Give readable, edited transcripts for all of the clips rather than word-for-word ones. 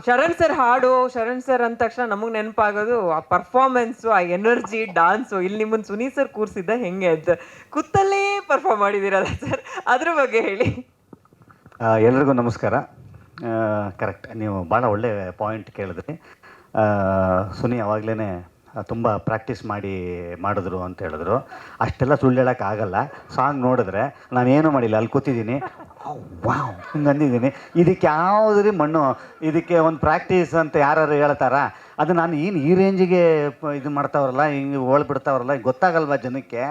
Sharan sir ಹಾಡು, Sharan sir ಅಂದ ತಕ್ಷಣ ನಮಗೆ ನೆನಪಾಗೋದು ಆ ಪರ್ಫಾರ್ಮೆನ್ಸು, ಆ ಎನರ್ಜಿ, ಡಾನ್ಸು. ಇಲ್ಲಿ ನಿಮ್ಮನ್ನು ಸುನಿ ಸರ್ ಕೂರಿಸಿದ್ದ ಹೆಂಗೆ ಅಂತ ಕುತ್ತಲ್ಲೇ ಪರ್ಫಾರ್ಮ್ ಮಾಡಿದ್ದೀರಲ್ಲ ಸರ್, ಅದ್ರ ಬಗ್ಗೆ ಹೇಳಿ. ಎಲ್ರಿಗೂ ನಮಸ್ಕಾರ. ಕರೆಕ್ಟ್, ನೀವು ಭಾಳ ಒಳ್ಳೆ ಪಾಯಿಂಟ್ ಕೇಳಿದ್ರಿ. ಸುನಿ ಅವಾಗಲೇ ತುಂಬ ಪ್ರಾಕ್ಟೀಸ್ ಮಾಡಿದ್ರು ಅಂತ ಹೇಳಿದ್ರು. ಅಷ್ಟೆಲ್ಲ ಸುಳ್ಳು ಹೇಳೋಕ್ಕಾಗಲ್ಲ. ಸಾಂಗ್ ನೋಡಿದ್ರೆ ನಾನೇನು ಮಾಡಿಲ್ಲ, ಅಲ್ಲಿ ಕೂತಿದ್ದೀನಿ, ವಾವ್ ಹಿಂಗೆ ಅಂದಿದ್ದೀನಿ. ಇದಕ್ಕೆ ಯಾವುದ್ರಿ ಮಣ್ಣು, ಇದಕ್ಕೆ ಒಂದು ಪ್ರಾಕ್ಟೀಸ್ ಅಂತ ಯಾರು ಹೇಳ್ತಾರ? ಅದು ನಾನು ಏನು ಈ ರೇಂಜಿಗೆ ಇದು ಮಾಡ್ತಾವ್ರಲ್ಲ, ಹಿಂಗೆ ಓಳ್ಬಿಡ್ತಾವ್ರಲ್ಲ, ಗೊತ್ತಾಗಲ್ವ ಜನಕ್ಕೆ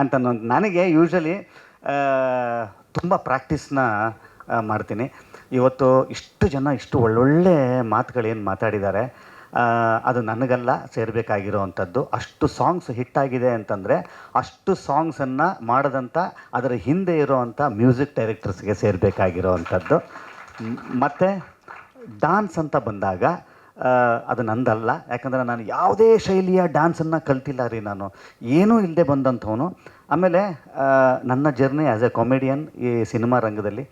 ಅಂತ ನನಗೆ ಯೂಶ್ವಲಿ ತುಂಬ ಪ್ರಾಕ್ಟೀಸ್ನ ಮಾಡ್ತೀನಿ. ಇವತ್ತು ಇಷ್ಟು ಜನ ಇಷ್ಟು ಒಳ್ಳೊಳ್ಳೆ ಮಾತುಗಳೇನು ಮಾತಾಡಿದ್ದಾರೆ, ಅದು ನನಗೆಲ್ಲ ಸೇರಬೇಕಾಗಿರೋವಂಥದ್ದು. ಅಷ್ಟು ಸಾಂಗ್ಸ್ ಹಿಟ್ಟಾಗಿದೆ ಅಂತಂದರೆ ಅಷ್ಟು ಸಾಂಗ್ಸನ್ನು ಮಾಡಿದಂಥ ಅದರ ಹಿಂದೆ ಇರೋವಂಥ ಮ್ಯೂಸಿಕ್ ಡೈರೆಕ್ಟರ್ಸ್ಗೆ ಸೇರಬೇಕಾಗಿರೋವಂಥದ್ದು. ಮತ್ತು ಡ್ಯಾನ್ಸ್ ಅಂತ ಬಂದಾಗ ಅದು ನಂದಲ್ಲ. ಯಾಕಂದರೆ ನಾನು ಯಾವುದೇ ಶೈಲಿಯ ಡ್ಯಾನ್ಸನ್ನು ಕಲ್ತಿಲ್ಲ ರೀ, ನಾನು ಏನೂ ಇಲ್ಲದೆ ಬಂದಂಥವನು. ಆಮೇಲೆ ನನ್ನ ಜರ್ನಿ ಆ್ಯಸ್ ಎ ಕಾಮಿಡಿಯನ್ ಈ ಸಿನಿಮಾ ರಂಗದಲ್ಲಿ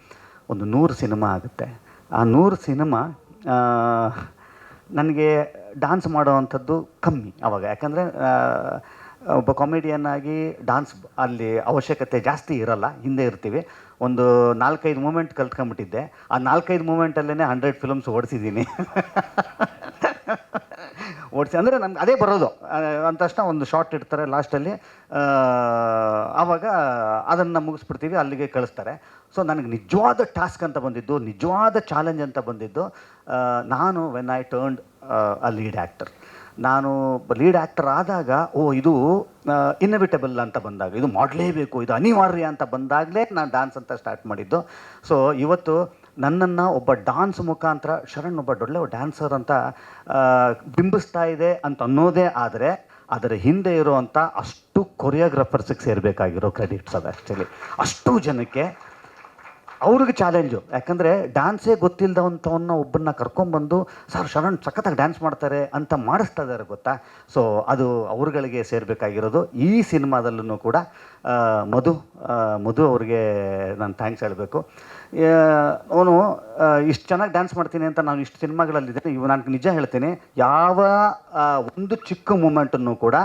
ಒಂದು 100 ಸಿನಿಮಾ ಆಗುತ್ತೆ. ಆ 100 ಸಿನಿಮಾ ನನಗೆ ಡ್ಯಾನ್ಸ್ ಮಾಡೋವಂಥದ್ದು ಕಮ್ಮಿ ಆವಾಗ. ಯಾಕಂದರೆ ಒಬ್ಬ ಕಾಮಿಡಿಯನ್ ಆಗಿ ಡ್ಯಾನ್ಸ್ ಅಲ್ಲಿ ಅವಶ್ಯಕತೆ ಜಾಸ್ತಿ ಇರಲ್ಲ, ಹಿಂದೆ ಇರ್ತೀವಿ. ಒಂದು 4-5 ಮೂಮೆಂಟ್ ಕಲ್ತ್ಕೊಂಡ್ಬಿಟ್ಟಿದ್ದೆ. ಆ 4-5 ಮೂಮೆಂಟಲ್ಲೇ 100 ಫಿಲ್ಮ್ಸ್ ಓಡಿಸಿದ್ದೀನಿ. ಅಂದರೆ ನಮ್ಗೆ ಅದೇ ಬರೋದು ಅಂತಷ್ಟ ಒಂದು ಶಾರ್ಟ್ ಇಡ್ತಾರೆ ಲಾಸ್ಟಲ್ಲಿ, ಆವಾಗ ಅದನ್ನು ಮುಗಿಸ್ಬಿಡ್ತೀವಿ, ಅಲ್ಲಿಗೆ ಕಳಿಸ್ತಾರೆ. ಸೊ ನನಗೆ ನಿಜವಾದ ಟಾಸ್ಕ್ ಅಂತ ಬಂದಿದ್ದು, ನಿಜವಾದ ಚಾಲೆಂಜ್ ಅಂತ ಬಂದಿದ್ದು, ನಾನು when I turned a lead actor. ನಾನು ಲೀಡ್ ಆ್ಯಕ್ಟರ್ ಆದಾಗ ಇದು ಇನ್ನವಿಟಬಲ್ ಅಂತ ಬಂದಾಗ, ಇದು ಮಾಡಲೇಬೇಕು, ಇದು ಅನಿವಾರ್ಯ ಅಂತ ಬಂದಾಗಲೇ ನಾನು ಡ್ಯಾನ್ಸ್ ಅಂತ ಸ್ಟಾರ್ಟ್ ಮಾಡಿದ್ದು. ಸೊ ಇವತ್ತು ನನ್ನನ್ನು ಒಬ್ಬ ಡ್ಯಾನ್ಸ್ ಮುಖಾಂತರ ಶರಣ್ ಒಬ್ಬ ಒಳ್ಳೆ ಡ್ಯಾನ್ಸರ್ ಅಂತ ಬಿಂಬಿಸ್ತಾ ಇದೆ ಅಂತ ಅನ್ನೋದೇ ಆದರೆ, ಅದರ ಹಿಂದೆ ಇರುವಂಥ ಅಷ್ಟು ಕೊರಿಯೋಗ್ರಾಫರ್ಸಿಗೆ ಸೇರಬೇಕಾಗಿರೋ ಕ್ರೆಡಿಟ್ಸ್ ಅದು. ಆ್ಯಕ್ಚುಲಿ ಅಷ್ಟು ಜನಕ್ಕೆ ಅವ್ರಿಗೆ ಚಾಲೆಂಜು. ಯಾಕಂದರೆ ಡ್ಯಾನ್ಸೇ ಗೊತ್ತಿಲ್ಲದವಂಥವನ್ನ ಒಬ್ಬನ್ನ ಕರ್ಕೊಂಬಂದು ಸರ್ ಶರಣ್ ಸಖತ್ತಾಗಿ ಡ್ಯಾನ್ಸ್ ಮಾಡ್ತಾರೆ ಅಂತ ಮಾಡಿಸ್ತಾ ಇದ್ದಾರೆ, ಗೊತ್ತಾ? ಸೊ ಅದು ಅವ್ರುಗಳಿಗೆ ಸೇರಬೇಕಾಗಿರೋದು. ಈ ಸಿನಿಮಾದಲ್ಲೂ ಕೂಡ ಮಧು ಅವ್ರಿಗೆ ನಾನು ಥ್ಯಾಂಕ್ಸ್ ಹೇಳಬೇಕು. ಅವನು ಇಷ್ಟು ಚೆನ್ನಾಗಿ ಡ್ಯಾನ್ಸ್ ಮಾಡ್ತೀನಿ ಅಂತ ನಾನು ಇಷ್ಟು ಸಿನಿಮಾಗಳಲ್ಲಿದ್ದೇನೆ. ನಾನು ನಿಜ ಹೇಳ್ತೀನಿ, ಯಾವ ಒಂದು ಚಿಕ್ಕ ಮೂಮೆಂಟನ್ನು ಕೂಡ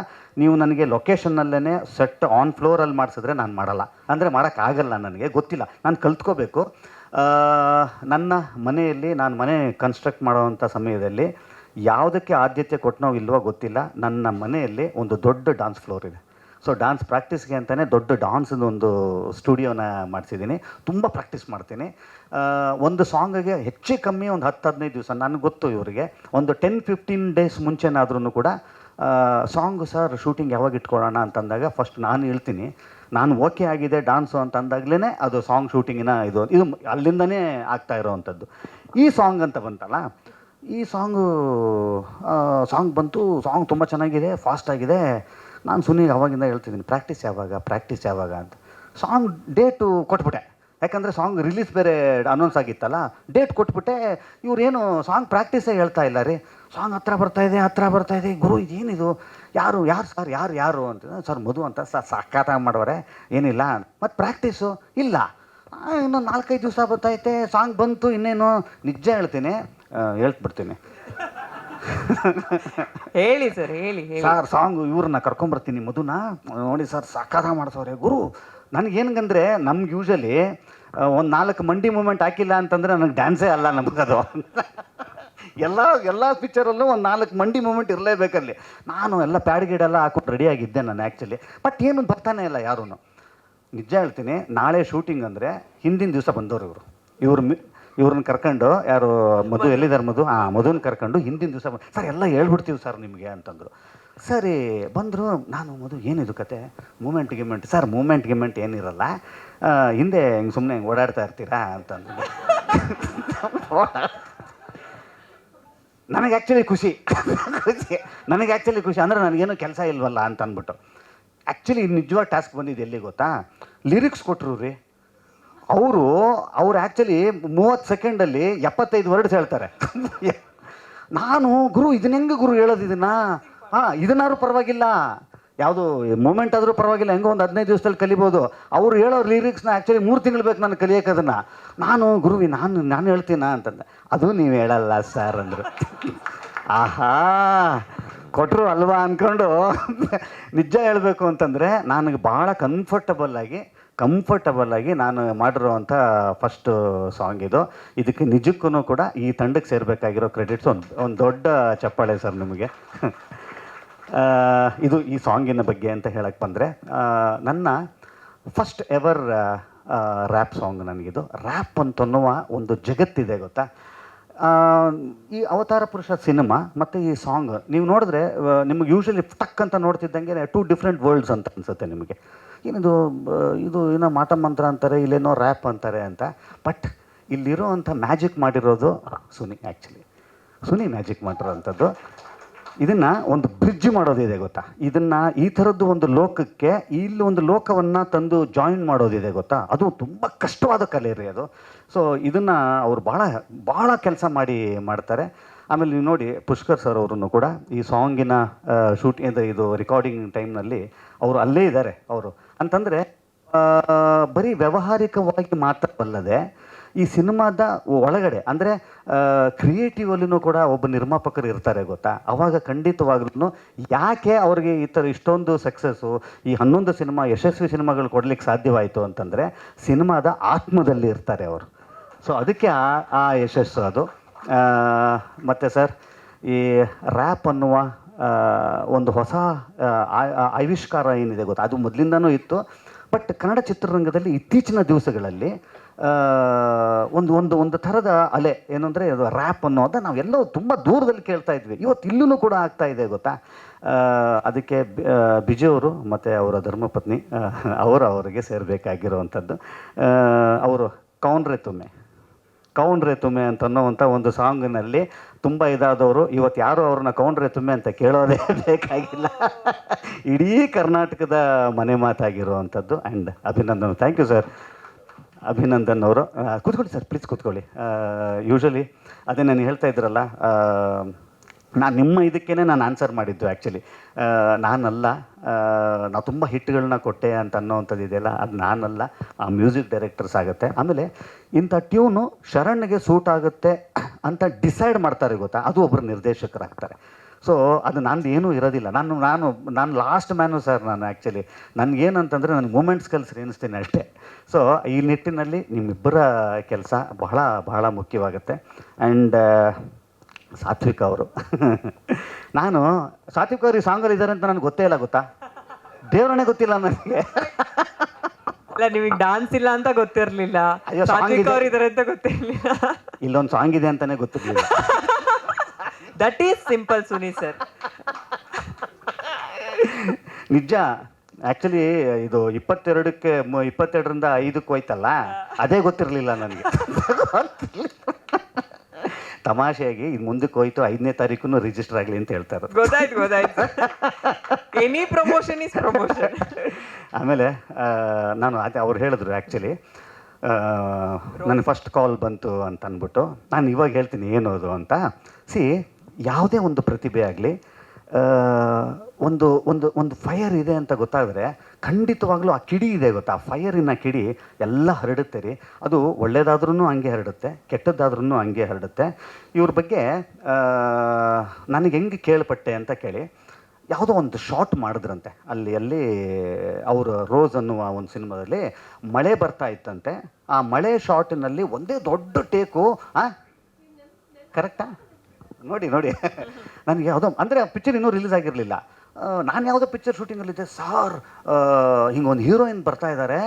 ನೀವು ನನಗೆ ಲೊಕೇಶನ್ನಲ್ಲೇ ಸೆಟ್ ಆನ್ ಫ್ಲೋರಲ್ಲಿ ಮಾಡಿಸಿದ್ರೆ ನಾನು ಮಾಡಲ್ಲ. ಅಂದರೆ ಮಾಡೋಕ್ಕಾಗಲ್ಲ, ನನಗೆ ಗೊತ್ತಿಲ್ಲ, ನಾನು ಕಲ್ತ್ಕೋಬೇಕು. ನನ್ನ ಮನೆಯಲ್ಲಿ ನಾನು ಮನೆ ಕನ್ಸ್ಟ್ರಕ್ಟ್ ಮಾಡೋವಂಥ ಸಮಯದಲ್ಲಿ ಯಾವುದಕ್ಕೆ ಆದ್ಯತೆ ಕೊಟ್ಟನೋ ಇಲ್ವೋ ಗೊತ್ತಿಲ್ಲ, ನನ್ನ ಮನೆಯಲ್ಲಿ ಒಂದು ದೊಡ್ಡ ಡ್ಯಾನ್ಸ್ ಫ್ಲೋರ್ ಇದೆ. ಸೊ ಡ್ಯಾನ್ಸ್ ಪ್ರಾಕ್ಟೀಸ್ಗೆ ಅಂತಲೇ ದೊಡ್ಡ ಡ್ಯಾನ್ಸ್ದು ಒಂದು ಸ್ಟುಡಿಯೋನ ಮಾಡಿಸಿದ್ದೀನಿ. ತುಂಬ ಪ್ರಾಕ್ಟೀಸ್ ಮಾಡ್ತೀನಿ. ಒಂದು ಸಾಂಗಿಗೆ ಹೆಚ್ಚು ಕಮ್ಮಿ ಒಂದು 10-15 ದಿವಸ, ನನಗೆ ಗೊತ್ತು ಇವರಿಗೆ, ಒಂದು 10-15 ಡೇಸ್ ಮುಂಚೆನಾದ್ರೂ ಕೂಡ ಸಾಂಗು ಸರ್ ಶೂಟಿಂಗ್ ಯಾವಾಗ ಇಟ್ಕೊಳ್ಳೋಣ ಅಂತಂದಾಗ ಫಸ್ಟ್ ನಾನು ಹೇಳ್ತೀನಿ, ನಾನು ಓಕೆ ಆಗಿದೆ ಡ್ಯಾನ್ಸು ಅಂತ ಅಂದಾಗಲೇ ಅದು ಸಾಂಗ್ ಶೂಟಿಂಗಿನ ಇದು ಅಲ್ಲಿಂದನೇ ಆಗ್ತಾ ಇರೋವಂಥದ್ದು. ಈ ಸಾಂಗ್ ಅಂತ ಬಂತಲ್ಲ, ಈ ಸಾಂಗ್ ಬಂತು, ಸಾಂಗ್ ತುಂಬ ಚೆನ್ನಾಗಿದೆ, ಫಾಸ್ಟಾಗಿದೆ. ನಾನು ಸುನಿಗೆ ಅವಾಗಿಂದ ಹೇಳ್ತಿದ್ದೀನಿ ಪ್ರಾಕ್ಟೀಸ್ ಯಾವಾಗ ಅಂತ. ಸಾಂಗ್ ಡೇಟು ಕೊಟ್ಬಿಟ್ಟೆ, ಯಾಕಂದರೆ ಸಾಂಗ್ ರಿಲೀಸ್ ಬೇರೆ ಅನೌನ್ಸ್ ಆಗಿತ್ತಲ್ಲ, ಡೇಟ್ ಕೊಟ್ಬಿಟ್ಟೆ. ಇವರೇನು ಸಾಂಗ್ ಪ್ರಾಕ್ಟೀಸೇ ಹೇಳ್ತಾ ಇಲ್ಲ ರೀ, ಸಾಂಗ್ ಹತ್ರ ಬರ್ತಾಯಿದೆ, ಗುರು ಇದೇನಿದು, ಯಾರು ಸರ್ ಯಾರು ಅಂತ. ಸರ್ ಮಧು ಅಂತ, ಸರ್ ಸಖತ್ತಾಗಿ ಮಾಡೋರೆ, ಏನಿಲ್ಲ. ಮತ್ತು ಪ್ರಾಕ್ಟೀಸು ಇಲ್ಲ, ಇನ್ನೊಂದು 4-5 ದಿವಸ ಬರ್ತೈತೆ, ಸಾಂಗ್ ಬಂತು, ಇನ್ನೇನು. ನಿಜ ಹೇಳ್ತೀನಿ, ಹೇಳ್ಬಿಡ್ತೀನಿ. ಹೇಳಿ ಸರ್, ಹೇಳಿ ಸರ್ ಸಾಂಗು ಇವ್ರನ್ನ ಕರ್ಕೊಂಬರ್ತೀನಿ, ಮಧುನ ನೋಡಿ ಸರ್ ಸಖತ್ತಾಗಿ ಮಾಡ್ಸೋರೆ ಗುರು. ನನಗೇನಂದ್ರೆ ನಮ್ಗೆ ಯೂಶ್ವಲಿ ಒಂದು 4 ಮಂಡಿ ಮೂಮೆಂಟ್ ಹಾಕಿಲ್ಲ ಅಂತಂದರೆ ನನಗೆ ಡ್ಯಾನ್ಸೇ ಅಲ್ಲ ನಮಗದು. ಎಲ್ಲ ಪಿಕ್ಚರಲ್ಲೂ ಒಂದು 4 ಮಂಡಿ ಮೂಮೆಂಟ್ ಇರಲೇಬೇಕಲ್ಲಿ. ನಾನು ಎಲ್ಲ ಪ್ಯಾಡ್ ಗೀಡೆಲ್ಲ ಹಾಕೊಂಡು ರೆಡಿಯಾಗಿದ್ದೆ ನಾನು ಆ್ಯಕ್ಚುಲಿ. ಬಟ್ ಏನು ಬರ್ತಾನೆ ಇಲ್ಲ ಯಾರೂ. ನಿಜ ಹೇಳ್ತೀನಿ, ನಾಳೆ ಶೂಟಿಂಗ್ ಅಂದರೆ ಹಿಂದಿನ ದಿವಸ ಬಂದವರು ಇವ್ರನ್ನ ಕರ್ಕೊಂಡು, ಯಾರು ಮಧು ಎಲ್ಲಿದ್ದಾರೆ ಮಧುನ ಕರ್ಕೊಂಡು ಹಿಂದಿನ ದಿವಸ ಸರ್ ಎಲ್ಲ ಹೇಳ್ಬಿಡ್ತೀವಿ ಸರ್ ನಿಮಗೆ ಅಂತಂದರು. ಸರಿ ಬಂದರು. ನಾನು ಮಧು ಏನಿದು ಕತೆ, ಮೂಮೆಂಟ್ ಸರ್ ಮೂಮೆಂಟ್ ಏನಿರಲ್ಲ, ಹಿಂದೆ ಹಿಂಗೆ ಸುಮ್ಮನೆ ಹಿಂಗೆ ಓಡಾಡ್ತಾ ಇರ್ತೀರಾ ಅಂತಂದು. ನನಗೆ ಆ್ಯಕ್ಚುಲಿ ಖುಷಿ ಅಂದರೆ ನನಗೇನು ಕೆಲಸ ಇಲ್ವಲ್ಲ ಅಂತ ಅಂದ್ಬಿಟ್ಟು. ಆ್ಯಕ್ಚುಲಿ ನಿಜವಾದ ಟಾಸ್ಕ್ ಬಂದಿದ್ದು ಎಲ್ಲಿ ಗೊತ್ತಾ, ಲಿರಿಕ್ಸ್ ಕೊಟ್ಟರು ರೀ ಅವರು ಆ್ಯಕ್ಚುಲಿ 30 ಸೆಕೆಂಡಲ್ಲಿ 75 ವರ್ಡ್ಸ್ ಹೇಳ್ತಾರೆ. ನಾನು ಗುರು ಇದನ್ನ ಹೆಂಗೆ ಗುರು ಹೇಳೋದು, ಇದನ್ನಾರು ಪರವಾಗಿಲ್ಲ, ಯಾವುದು ಮೂಮೆಂಟ್ ಆದರೂ ಪರವಾಗಿಲ್ಲ, ಹೆಂಗೋ ಒಂದು 15 ದಿವಸದಲ್ಲಿ ಕಲಿಬೋದು. ಅವ್ರು ಹೇಳೋ ಲಿರಿಕ್ಸ್ನ ಆ್ಯಕ್ಚುಲಿ 3 ತಿಂಗಳು ಬೇಕು ನಾನು ಕಲಿಯೋಕೆ ಅದನ್ನು. ನಾನು ಗುರುವಿ ನಾನು ಹೇಳ್ತೀನಾ ಅಂತಂದೆ. ಅದು ನೀವು ಹೇಳಲ್ಲ ಸರ್ ಅಂದರು. ಆಹಾ ಕೊಟ್ಟರು ಅಲ್ವಾ ಅಂದ್ಕೊಂಡು ನಿಜ ಹೇಳಬೇಕು ಅಂತಂದರೆ ನನಗೆ ಭಾಳ ಕಂಫರ್ಟಬಲ್ ಆಗಿ ನಾನು ಮಾಡಿರೋವಂಥ ಫಸ್ಟು ಸಾಂಗ್ ಇದು. ಇದಕ್ಕೆ ನಿಜಕ್ಕೂ ಕೂಡ ಈ ತಂಡಕ್ಕೆ ಸೇರಬೇಕಾಗಿರೋ ಕ್ರೆಡಿಟ್ಸ್ ಒಂದು ದೊಡ್ಡ ಚಪ್ಪಾಳೆ ಸರ್ ನಿಮಗೆ. ಇದು ಈ ಸಾಂಗಿನ ಬಗ್ಗೆ ಅಂತ ಹೇಳಕ್ಕೆ ಬಂದರೆ, ನನ್ನ ಫಸ್ಟ್ ಎವರ್ ರ್ಯಾಪ್ ಸಾಂಗ್ ನನಗಿದು. ರ್ಯಾಪ್ ಅಂತನ್ನುವ ಒಂದು ಜಗತ್ತಿದೆ ಗೊತ್ತಾ. ಈ ಅವತಾರ ಪುರುಷ ಸಿನಿಮಾ ಮತ್ತು ಈ ಸಾಂಗ್ ನೀವು ನೋಡಿದ್ರೆ ನಿಮಗೆ ಯೂಶ್ವಲಿ ಟಕ್ ಅಂತ ನೋಡ್ತಿದ್ದಂಗೆ 2 ಡಿಫ್ರೆಂಟ್ ವರ್ಲ್ಡ್ಸ್ ಅಂತ ಅನಿಸುತ್ತೆ ನಿಮಗೆ. ಇದು ಏನೋ ಮಾಟ ಮಂತ್ರ ಅಂತಾರೆ, ಇಲ್ಲೇನೋ ರ್ಯಾಪ್ ಅಂತಾರೆ ಅಂತ. ಬಟ್ ಇಲ್ಲಿರೋ ಅಂಥ ಮ್ಯಾಜಿಕ್ ಮಾಡಿರೋದು ಸುನಿ ಮ್ಯಾಜಿಕ್ ಮಾಡಿರೋವಂಥದ್ದು. ಇದನ್ನು ಒಂದು ಬ್ರಿಡ್ಜ್ ಮಾಡೋದಿದೆ ಗೊತ್ತಾ. ಇದನ್ನು ಈ ಥರದ್ದು ಒಂದು ಲೋಕಕ್ಕೆ ಇಲ್ಲಿ ಒಂದು ಲೋಕವನ್ನು ತಂದು ಜಾಯಿನ್ ಮಾಡೋದಿದೆ ಗೊತ್ತಾ. ಅದು ತುಂಬ ಕಷ್ಟವಾದ ಕಲೆ ರೀ ಅದು. ಸೊ ಇದನ್ನು ಅವರು ಭಾಳ ಕೆಲಸ ಮಾಡ್ತಾರೆ. ಆಮೇಲೆ ನೀವು ನೋಡಿ ಪುಷ್ಕರ್ ಸರ್ ಅವರನ್ನು ಕೂಡ ಈ ಸಾಂಗಿನ ಇದು ರೆಕಾರ್ಡಿಂಗ್ ಟೈಮ್ನಲ್ಲಿ ಅವರು ಅಲ್ಲೇ ಇದ್ದಾರೆ. ಅವರು ಅಂತಂದರೆ ಬರೀ ವ್ಯಾವಹಾರಿಕವಾಗಿ ಮಾತ್ರವಲ್ಲದೆ ಈ ಸಿನಿಮಾದ ಒಳಗಡೆ ಅಂದರೆ ಕ್ರಿಯೇಟಿವಲ್ಲಿನೂ ಕೂಡ ಒಬ್ಬ ನಿರ್ಮಾಪಕರು ಇರ್ತಾರೆ ಗೊತ್ತಾ. ಆವಾಗ ಖಂಡಿತವಾಗ್ಲೂ ಯಾಕೆ ಅವ್ರಿಗೆ ಈ ಥರ ಇಷ್ಟೊಂದು ಸಕ್ಸಸ್ಸು, ಈ 11 ಸಿನಿಮಾ ಯಶಸ್ವಿ ಸಿನಿಮಾಗಳು ಕೊಡಲಿಕ್ಕೆ ಸಾಧ್ಯವಾಯಿತು ಅಂತಂದರೆ ಸಿನಿಮಾದ ಆತ್ಮದಲ್ಲಿ ಇರ್ತಾರೆ ಅವರು. ಸೊ ಅದಕ್ಕೆ ಆ ಯಶಸ್ಸು ಅದು. ಮತ್ತು ಸರ್ ಈ ರ್ಯಾಪ್ ಅನ್ನುವ ಒಂದು ಹೊಸ ಆವಿಷ್ಕಾರ ಏನಿದೆ ಗೊತ್ತಾ, ಅದು ಮೊದಲಿಂದನೂ ಇತ್ತು. ಬಟ್ ಕನ್ನಡ ಚಿತ್ರರಂಗದಲ್ಲಿ ಇತ್ತೀಚಿನ ದಿವಸಗಳಲ್ಲಿ ಒಂದು ಥರದ ಅಲೆ ಏನಂದರೆ ಅದು ರ್ಯಾಪ್ ಅನ್ನೋದು ನಾವೆಲ್ಲೋ ತುಂಬ ದೂರದಲ್ಲಿ ಕೇಳ್ತಾ ಇದ್ವಿ. ಇವತ್ತು ಇಲ್ಲೂ ಕೂಡ ಆಗ್ತಾ ಇದೆ ಗೊತ್ತಾ. ಅದಕ್ಕೆ ಬಿಜು ಅವರು ಮತ್ತು ಅವರ ಧರ್ಮಪತ್ನಿ ಅವರಿಗೆ ಸೇರಬೇಕಾಗಿರುವಂಥದ್ದು. ಅವರು ಕೌಂಡ್ರೆ ತುಮ್ಮೆ ಅಂತ ಅನ್ನೋವಂಥ ಒಂದು ಸಾಂಗಿನಲ್ಲಿ ತುಂಬ ಇದಾದವರು. ಇವತ್ತು ಯಾರು ಅವ್ರನ್ನ ಕೌಂಡ್ರೆ ತುಮ್ಮೆ ಅಂತ ಕೇಳೋದೇ ಬೇಕಾಗಿಲ್ಲ. ಇಡೀ ಕರ್ನಾಟಕದ ಮನೆ ಮಾತಾಗಿರುವಂಥದ್ದು. And Abhinandan, thank you sir. Abhinandan ಅವರು ಕೂತ್ಕೊಳ್ಳಿ ಸರ್, ಪ್ಲೀಸ್ ಕೂತ್ಕೊಳ್ಳಿ. ಯೂಶ್ವಲಿ ಅದೇ ನಾನು ಹೇಳ್ತಾ ಇದ್ರಲ್ಲ, ನಾನು ನಿಮ್ಮ ಇದಕ್ಕೇ ನಾನು ಆನ್ಸರ್ ಮಾಡಿದ್ದು ಆ್ಯಕ್ಚುಲಿ ನಾನಲ್ಲ. ನಾವು ತುಂಬ ಹಿಟ್ಗಳನ್ನ ಕೊಟ್ಟೆ ಅಂತ ಅನ್ನೋವಂಥದ್ದು ಇದೆಯಲ್ಲ, ಅದು ನಾನಲ್ಲ, ಆ ಮ್ಯೂಸಿಕ್ ಡೈರೆಕ್ಟರ್ಸ್ ಆಗುತ್ತೆ. ಆಮೇಲೆ ಇಂಥ ಟ್ಯೂನು ಶರಣ್ಗೆ ಸೂಟ್ ಆಗುತ್ತೆ ಅಂತ ಡಿಸೈಡ್ ಮಾಡ್ತಾರೆ ಗೊತ್ತಾ, ಅದು ಒಬ್ಬರು ನಿರ್ದೇಶಕರಾಗ್ತಾರೆ. ಸೊ ಅದು ನಂದು ಏನೂ ಇರೋದಿಲ್ಲ. ನಾನು ಲಾಸ್ಟ್ ಮ್ಯಾನು ಸರ್. ನಾನು ಆ್ಯಕ್ಚುಲಿ ನನಗೇನಂತಂದರೆ ನನಗೆ ಮೂಮೆಂಟ್ಸ್ ಕಲಿಸ್ರಿ ಎನಿಸ್ತೀನಿ ಅಷ್ಟೇ. ಸೊ ಈ ನಿಟ್ಟಿನಲ್ಲಿ ನಿಮ್ಮಿಬ್ಬರ ಕೆಲಸ ಬಹಳ ಮುಖ್ಯವಾಗುತ್ತೆ. ಆ್ಯಂಡ್ ಸಾತ್ವಿಕ್ ಅವರು ಸಾತ್ವಿಕ್ ಅವರು ಈ ಸಾಂಗಲ್ಲಿ ಇದ್ದಾರೆ ಅಂತ ನನಗೆ ಗೊತ್ತೇ ಇಲ್ಲ ಗೊತ್ತಾ. ದೇವರನ್ನೇ ಗೊತ್ತಿಲ್ಲ ನನಗೆ. ಇಲ್ಲ, ನಿಮಗೆ ಡಾನ್ಸ್ ಇಲ್ಲ ಅಂತ ಗೊತ್ತಿರಲಿಲ್ಲ, ಸಾತ್ವಿಕ್ ಅವರು ಇದ್ದಾರೆ ಅಂತ ಗೊತ್ತಿರಲಿಲ್ಲ. ಇಲ್ಲೊಂದು ಸಾಂಗ್ ಇದೆ ಅಂತಾನೆ ಗೊತ್ತಿರಲಿಲ್ಲ. That is simple Suni sir. ನಿಜ. ಆ್ಯಕ್ಚುಲಿ ಇದು 22ರಿಂದ 5ಕ್ಕೆ ಹೋಯ್ತಲ್ಲ, ಅದೇ ಗೊತ್ತಿರಲಿಲ್ಲ ನನಗೆ. ತಮಾಷೆಯಾಗಿ ಇದು ಮುಂದಕ್ಕೆ ಹೋಯ್ತು, 5ನೇ ತಾರೀಕು ರಿಜಿಸ್ಟರ್ ಆಗಲಿ ಅಂತ ಹೇಳ್ತಾರೆ. ಗೊತ್ತಾಯ್ತು. Any promotion is promotion. ಆಮೇಲೆ ನಾನು ಅದೇ ಅವ್ರು ಹೇಳಿದ್ರು ಆ್ಯಕ್ಚುಲಿ ನನಗೆ ಫಸ್ಟ್ ಕಾಲ್ ಬಂತು ಅಂತ ಅಂದ್ಬಿಟ್ಟು. ನಾನು ಇವಾಗ ಹೇಳ್ತೀನಿ ಏನು ಅದು ಅಂತ. ಯಾವುದೇ ಒಂದು ಪ್ರತಿಭೆ ಆಗಲಿ ಒಂದು ಫೈರ್ ಇದೆ ಅಂತ ಗೊತ್ತಾದರೆ ಖಂಡಿತವಾಗ್ಲೂ ಆ ಕಿಡಿ ಇದೆ ಗೊತ್ತಾ, ಆ ಫೈರಿನ ಕಿಡಿ ಎಲ್ಲ ಹರಡುತ್ತೆ ರೀ. ಅದು ಒಳ್ಳೆಯದಾದ್ರೂ ಹಂಗೆ ಹರಡುತ್ತೆ, ಕೆಟ್ಟದ್ದಾದ್ರೂ ಹಂಗೆ ಹರಡುತ್ತೆ. ಇವ್ರ ಬಗ್ಗೆ ನನಗೆ ಹೆಂಗೆ ಕೇಳ್ಪಟ್ಟೆ ಅಂತ ಕೇಳಿ, ಯಾವುದೋ ಒಂದು ಶಾಟ್ ಮಾಡಿದ್ರಂತೆ ಅಲ್ಲಿ ಅವರು ರೋಸ್ ಅನ್ನುವ ಒಂದು ಸಿನಿಮಾದಲ್ಲಿ ಮಳೆ ಬರ್ತಾ ಇತ್ತಂತೆ. ಆ ಮಳೆ ಶಾಟಿನಲ್ಲಿ ಒಂದೇ ದೊಡ್ಡ ಟೇಕು. ಕರೆಕ್ಟಾ? ನೋಡಿ ನನಗೆ ಯಾವುದೋ ಅಂದರೆ ಆ ಪಿಕ್ಚರ್ ಇನ್ನೂ ರಿಲೀಸ್ ಆಗಿರಲಿಲ್ಲ. ನಾನು ಯಾವುದೋ ಪಿಕ್ಚರ್ ಶೂಟಿಂಗಲ್ಲಿದ್ದೆ ಸಾರ್, ಹಿಂಗೊಂದು ಹೀರೋಯಿನ್ ಬರ್ತಾ ಇದ್ದಾರೆ,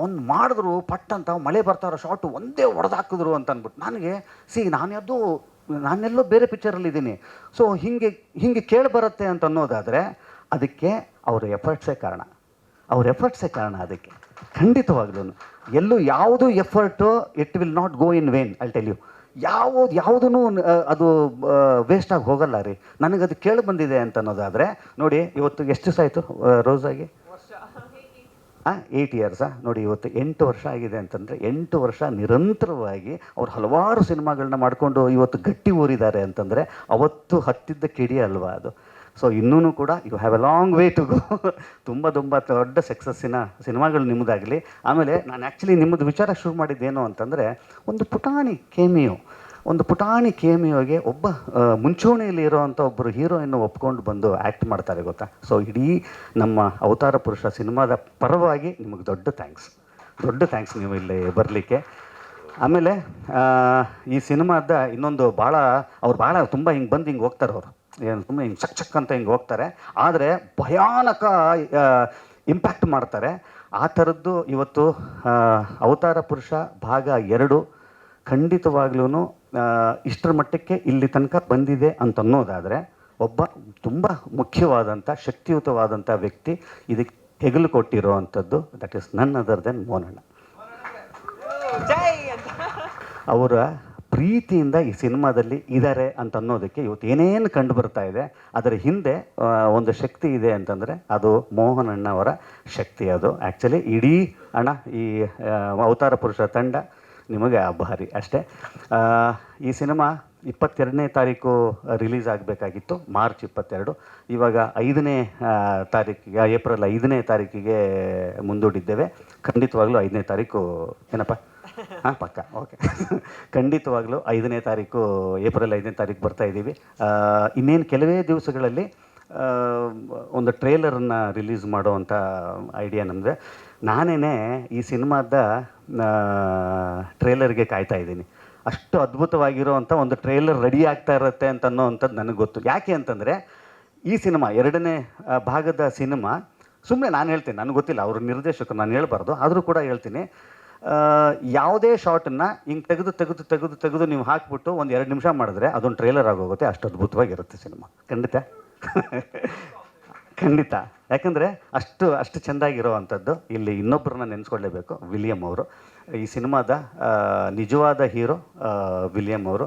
ಒಂದು ಮಾಡಿದ್ರು ಪಟ್ ಅಂತ ಮಳೆ ಬರ್ತಾ ಇರೋ ಶಾಟು ಒಂದೇ ಹೊಡೆದಾಕಿದ್ರು ಅಂತ ಅಂದ್ಬಿಟ್ಟು ನನಗೆ ನಾನೆಲ್ಲೋ ಬೇರೆ ಪಿಕ್ಚರಲ್ಲಿದ್ದೀನಿ. ಸೊ ಹಿಂಗೆ ಕೇಳಿ ಬರುತ್ತೆ ಅಂತ ಅನ್ನೋದಾದರೆ ಅದಕ್ಕೆ ಅವ್ರ ಎಫರ್ಟ್ಸೇ ಕಾರಣ. ಅದಕ್ಕೆ ಖಂಡಿತವಾಗ್ಲೂ ಎಲ್ಲೂ ಯಾವುದು effort it will not go in vain. I tell you, ಯಾವುದೂ ಅದು ವೇಸ್ಟಾಗಿ ಹೋಗಲ್ಲ ರೀ. ನನಗದು ಕೇಳಿ ಬಂದಿದೆ ಅಂತ ಅನ್ನೋದಾದರೆ ನೋಡಿ, ಇವತ್ತು ಎಷ್ಟು ದಿವಸ ಆಯಿತು ರೋಸಾಗಿ? 8 ಇಯರ್ಸಾ? ನೋಡಿ, ಇವತ್ತು 8 ವರ್ಷ ಆಗಿದೆ ಅಂತಂದರೆ 8 ವರ್ಷ ನಿರಂತರವಾಗಿ ಅವ್ರು ಹಲವಾರು ಸಿನಿಮಾಗಳನ್ನ ಮಾಡಿಕೊಂಡು ಇವತ್ತು ಗಟ್ಟಿ ಊರಿದ್ದಾರೆ ಅಂತಂದರೆ ಅವತ್ತು ಹತ್ತಿದ್ದ ಕಿಡಿ ಅಲ್ವಾ ಅದು. ಸೊ ಇನ್ನೂ ಕೂಡ you have a long way to go. ತುಂಬ ದೊಡ್ಡ ಸಕ್ಸಸ್ಸಿನ ಸಿನಿಮಾಗಳು ನಿಮ್ಮದಾಗಲಿ. ಆಮೇಲೆ ನಾನು ಆ್ಯಕ್ಚುಲಿ ನಿಮ್ಮದು ವಿಚಾರ ಶುರು ಮಾಡಿದ್ದೇನು ಅಂತಂದರೆ, ಒಂದು ಪುಟಾಣಿ ಕೇಮಿಯೋಗೆ ಒಬ್ಬ ಮುಂಚೂಣಿಯಲ್ಲಿ ಇರೋವಂಥ ಒಬ್ಬರು ಹೀರೋಯನ್ನು ಒಪ್ಕೊಂಡು ಬಂದು ಆ್ಯಕ್ಟ್ ಮಾಡ್ತಾರೆ ಗೊತ್ತಾ. ಸೊ ಇಡೀ ನಮ್ಮ ಅವತಾರ ಪುರುಷ ಸಿನಿಮಾದ ಪರವಾಗಿ ನಿಮಗೆ ದೊಡ್ಡ ಥ್ಯಾಂಕ್ಸ್ ನೀವು ಇಲ್ಲಿ ಬರಲಿಕ್ಕೆ. ಆಮೇಲೆ ಈ ಸಿನಿಮಾದ ಇನ್ನೊಂದು ಅವ್ರು ಭಾಳ ತುಂಬ ಹಿಂಗೆ ಬಂದು ಹಿಂಗೆ ಹೋಗ್ತಾರೆ, ಅವರು ಏನು ತುಂಬ ಹಿಂಗೆ ಚಕ್ ಅಂತ ಹಿಂಗೆ ಹೋಗ್ತಾರೆ, ಆದರೆ ಭಯಾನಕ ಇಂಪ್ಯಾಕ್ಟ್ ಮಾಡ್ತಾರೆ. ಆ ಥರದ್ದು ಇವತ್ತು ಅವತಾರ ಪುರುಷ ಭಾಗ 2 ಖಂಡಿತವಾಗ್ಲೂ ಇಷ್ಟರ ಮಟ್ಟಕ್ಕೆ ಇಲ್ಲಿ ತನಕ ಬಂದಿದೆ ಅಂತ ಅನ್ನೋದಾದರೆ, ಒಬ್ಬ ತುಂಬ ಮುಖ್ಯವಾದಂಥ ಶಕ್ತಿಯುತವಾದಂಥ ವ್ಯಕ್ತಿ ಇದಕ್ಕೆ ಹೆಗಲು ಕೊಟ್ಟಿರೋ ಅಂಥದ್ದು, that is none other than ಮೋಹನಣ್ಣ. ಅವರ ಪ್ರೀತಿಯಿಂದ ಈ ಸಿನಿಮಾದಲ್ಲಿ ಇದ್ದಾರೆ ಅಂತ ಅನ್ನೋದಕ್ಕೆ ಇವತ್ತು ಏನೇನು ಕಂಡು ಬರ್ತಾ ಇದೆ, ಅದರ ಹಿಂದೆ ಒಂದು ಶಕ್ತಿ ಇದೆ ಅಂತಂದರೆ ಅದು ಮೋಹನಣ್ಣ ಅವರ ಶಕ್ತಿ. ಅದು ಆ್ಯಕ್ಚುಲಿ ಇಡೀ ಈ ಅವತಾರ ಪುರುಷ ತಂಡ ನಿಮಗೆ ಆಭಾರಿ ಅಷ್ಟೇ. ಈ ಸಿನಿಮಾ 22ನೇ ತಾರೀಕು ರಿಲೀಸ್ ಆಗಬೇಕಾಗಿತ್ತು, ಮಾರ್ಚ್ 22. ಇವಾಗ 5ನೇ ತಾರೀಕಿಗೆ, ಏಪ್ರಿಲ್ 5ನೇ ತಾರೀಕಿಗೆ ಮುಂದೂಡಿದ್ದೇವೆ. ಖಂಡಿತವಾಗ್ಲೂ 5ನೇ ತಾರೀಕು ಏನಪ್ಪ ಪಕ್ಕ ಓಕೆ. ಖಂಡಿತವಾಗ್ಲೂ 5ನೇ ತಾರೀಕು, ಏಪ್ರಿಲ್ 5ನೇ ತಾರೀಕು ಬರ್ತಾ ಇದ್ದೀವಿ. ಇನ್ನೇನು ಕೆಲವೇ ದಿವಸಗಳಲ್ಲಿ ಒಂದು ಟ್ರೇಲರನ್ನು ರಿಲೀಸ್ ಮಾಡೋವಂಥ ಐಡಿಯಾ ನಮ್ಮದು. ನಾನೇ ಈ ಸಿನಿಮಾದ ಟ್ರೇಲರ್ಗೆ ಕಾಯ್ತಾ ಇದ್ದೀನಿ. ಅಷ್ಟು ಅದ್ಭುತವಾಗಿರೋವಂಥ ಒಂದು ಟ್ರೇಲರ್ ರೆಡಿ ಆಗ್ತಾ ಇರುತ್ತೆ ಅಂತ ಅನ್ನೋವಂಥದ್ದು ನನಗೆ ಗೊತ್ತು. ಯಾಕೆ ಅಂತಂದರೆ ಈ ಸಿನಿಮಾ 2ನೇ ಭಾಗದ ಸಿನಿಮಾ, ಸುಮ್ಮನೆ ನಾನು ಹೇಳ್ತೀನಿ, ನನಗೆ ಗೊತ್ತಿಲ್ಲ, ಅವ್ರ ನಿರ್ದೇಶಕರು, ನಾನು ಹೇಳ್ಬಾರ್ದು, ಆದರೂ ಕೂಡ ಹೇಳ್ತೀನಿ, ಯಾವುದೇ ಶಾರ್ಟನ್ನು ಹಿಂಗೆ ತೆಗೆದು ನೀವು ಹಾಕ್ಬಿಟ್ಟು ಒಂದು 2 ನಿಮಿಷ ಮಾಡಿದ್ರೆ ಅದೊಂದು ಟ್ರೇಲರ್ ಆಗೋಗುತ್ತೆ. ಅಷ್ಟು ಅದ್ಭುತವಾಗಿರುತ್ತೆ ಸಿನಿಮಾ, ಖಂಡಿತ. ಯಾಕಂದರೆ ಅಷ್ಟು ಚೆಂದಾಗಿರೋ ಅಂಥದ್ದು. ಇಲ್ಲಿ ಇನ್ನೊಬ್ಬರನ್ನ ನೆನೆಸ್ಕೊಳ್ಳೇಬೇಕು, ವಿಲಿಯಮ್ ಅವರು. ಈ ಸಿನಿಮಾದ ನಿಜವಾದ ಹೀರೋ ವಿಲಿಯಮ್ ಅವರು.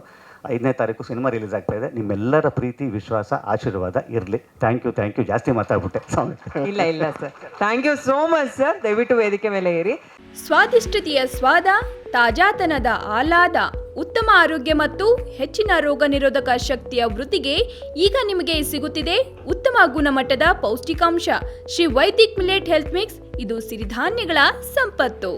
5ನೇ ತಾರೀಕು ಸಿನಿಮಾ ರಿಲೀಸ್ ಆಗ್ತಾ ಇದೆ. ನಿಮ್ಮೆಲ್ಲರ ಪ್ರೀತಿ, ವಿಶ್ವಾಸ, ಆಶೀರ್ವಾದ ಇರಲಿ. Thank you. ಜಾಸ್ತಿ ಮಾತಾಡ್ಬಿಟ್ಟೆ. ಇಲ್ಲ sir, thank you so much sir. ದಯವಿಟ್ಟು ವೇದಿಕೆ ಮೇಲೆ ಇರಿ. ಸ್ವಾದಿಷ್ಟತೆಯ ಸ್ವಾದ, ತಾಜಾತನದ ಆಹ್ಲಾದ, ಉತ್ತಮ ಆರೋಗ್ಯ ಮತ್ತು ಹೆಚ್ಚಿನ ರೋಗ ನಿರೋಧಕ ಶಕ್ತಿಯ ವೃದ್ಧಿಗೆ ಈಗ ನಿಮಗೆ ಸಿಗುತ್ತಿದೆ ಉತ್ತಮ ಗುಣಮಟ್ಟದ ಪೌಷ್ಟಿಕಾಂಶ Shri Vaidik millet health mix. ಇದು ಸಿರಿಧಾನ್ಯಗಳ ಸಂಪತ್ತು.